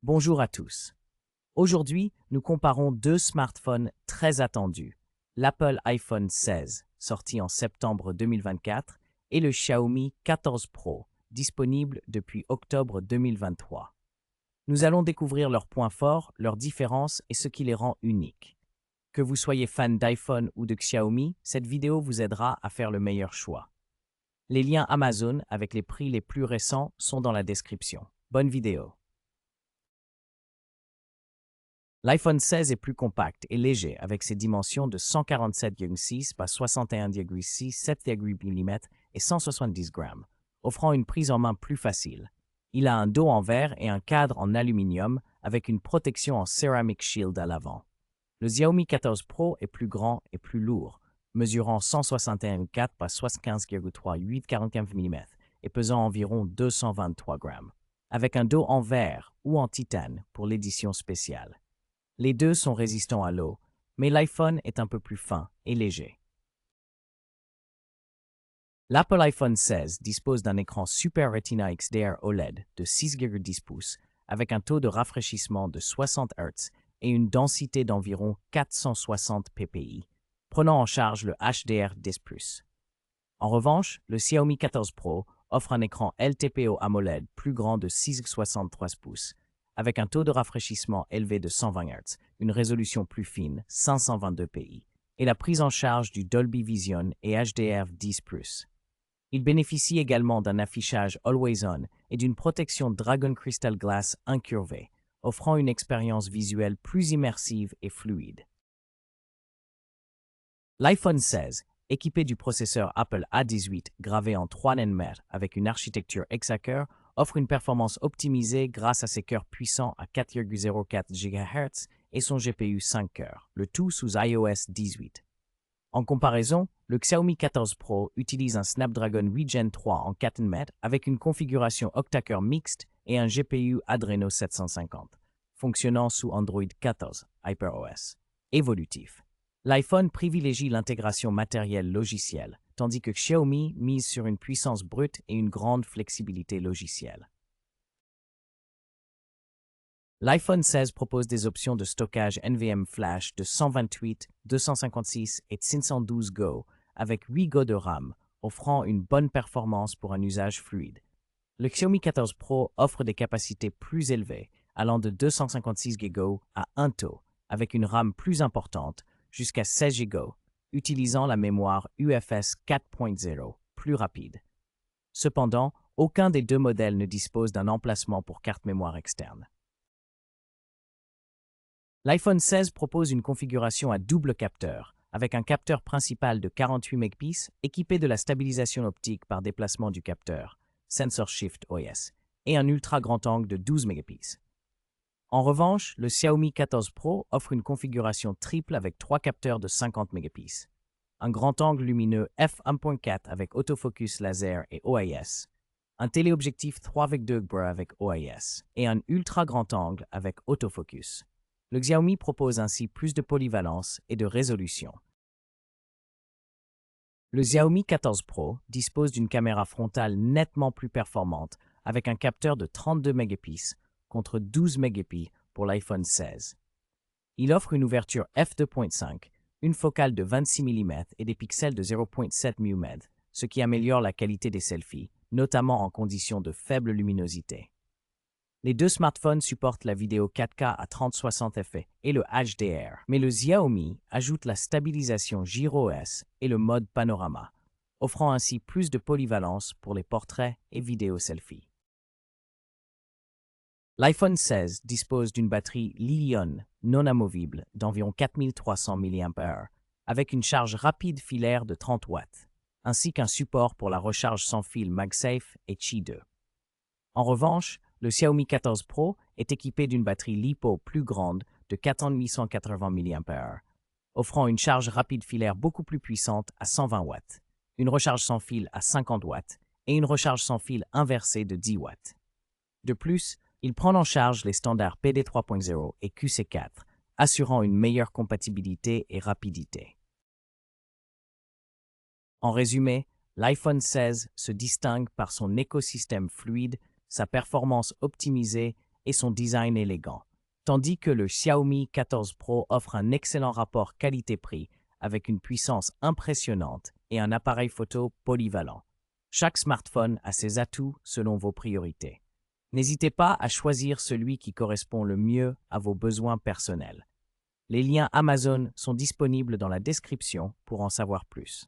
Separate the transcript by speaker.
Speaker 1: Bonjour à tous. Aujourd'hui, nous comparons deux smartphones très attendus, l'Apple iPhone 16, sorti en septembre 2024, et le Xiaomi 14 Pro, disponible depuis octobre 2023. Nous allons découvrir leurs points forts, leurs différences et ce qui les rend uniques. Que vous soyez fan d'iPhone ou de Xiaomi, cette vidéo vous aidera à faire le meilleur choix. Les liens Amazon avec les prix les plus récents sont dans la description. Bonne vidéo. L'iPhone 16 est plus compact et léger avec ses dimensions de 147,6 par 61,6, 7,8 mm et 170 grammes, offrant une prise en main plus facile. Il a un dos en verre et un cadre en aluminium avec une protection en Ceramic Shield à l'avant. Le Xiaomi 14 Pro est plus grand et plus lourd, mesurant 161,4 par 75,3, 8,45 mm et pesant environ 223 grammes, avec un dos en verre ou en titane pour l'édition spéciale. Les deux sont résistants à l'eau, mais l'iPhone est un peu plus fin et léger. L'Apple iPhone 16 dispose d'un écran Super Retina XDR OLED de 6,10 pouces avec un taux de rafraîchissement de 60 Hz et une densité d'environ 460 ppi, prenant en charge le HDR10+. En revanche, le Xiaomi 14 Pro offre un écran LTPO AMOLED plus grand de 6,63 pouces, avec un taux de rafraîchissement élevé de 120 Hz, une résolution plus fine, 522 ppi, et la prise en charge du Dolby Vision et HDR10+. Il bénéficie également d'un affichage Always On et d'une protection Dragon Crystal Glass incurvée, offrant une expérience visuelle plus immersive et fluide. L'iPhone 16, équipé du processeur Apple A18 gravé en 3 nm avec une architecture Hexacore, offre une performance optimisée grâce à ses cœurs puissants à 4,04 GHz et son GPU 5 cœurs, le tout sous iOS 18. En comparaison, le Xiaomi 14 Pro utilise un Snapdragon 8 Gen 3 en 4 nm avec une configuration octa-cœur mixte et un GPU Adreno 750, fonctionnant sous Android 14 HyperOS. Évolutif. L'iPhone privilégie l'intégration matérielle-logicielle, tandis que Xiaomi mise sur une puissance brute et une grande flexibilité logicielle. L'iPhone 16 propose des options de stockage NVMe Flash de 128, 256 et 512 Go avec 8 Go de RAM, offrant une bonne performance pour un usage fluide. Le Xiaomi 14 Pro offre des capacités plus élevées, allant de 256 Go à 1 TB, avec une RAM plus importante, jusqu'à 16 Go, utilisant la mémoire UFS 4.0, plus rapide. Cependant, aucun des deux modèles ne dispose d'un emplacement pour carte mémoire externe. L'iPhone 16 propose une configuration à double capteur, avec un capteur principal de 48 mégapixels équipé de la stabilisation optique par déplacement du capteur, Sensor Shift OS, et un ultra grand angle de 12 mégapixels. En revanche, le Xiaomi 14 Pro offre une configuration triple avec 3 capteurs de 50 mégapixels, un grand angle lumineux f1.4 avec autofocus laser et OIS, un téléobjectif 3.2 GoPro avec OIS et un ultra grand angle avec autofocus. Le Xiaomi propose ainsi plus de polyvalence et de résolution. Le Xiaomi 14 Pro dispose d'une caméra frontale nettement plus performante avec un capteur de 32 mégapixels contre 12 mégapixels pour l'iPhone 16. Il offre une ouverture f2.5, une focale de 26 mm et des pixels de 0.7 mm, ce qui améliore la qualité des selfies, notamment en conditions de faible luminosité. Les deux smartphones supportent la vidéo 4K à 30-60 fps et le HDR, mais le Xiaomi ajoute la stabilisation gyro-OS et le mode panorama, offrant ainsi plus de polyvalence pour les portraits et vidéos selfies. L'iPhone 16 dispose d'une batterie Li-ion non amovible d'environ 4300 mAh avec une charge rapide filaire de 30 watts, ainsi qu'un support pour la recharge sans fil MagSafe et Qi 2. En revanche, le Xiaomi 14 Pro est équipé d'une batterie LiPo plus grande de 4880 mAh, offrant une charge rapide filaire beaucoup plus puissante à 120 watts, une recharge sans fil à 50 watts et une recharge sans fil inversée de 10 watts. De plus, il prend en charge les standards PD 3.0 et QC4, assurant une meilleure compatibilité et rapidité. En résumé, l'iPhone 16 se distingue par son écosystème fluide, sa performance optimisée et son design élégant, tandis que le Xiaomi 14 Pro offre un excellent rapport qualité-prix avec une puissance impressionnante et un appareil photo polyvalent. Chaque smartphone a ses atouts selon vos priorités. N'hésitez pas à choisir celui qui correspond le mieux à vos besoins personnels. Les liens Amazon sont disponibles dans la description pour en savoir plus.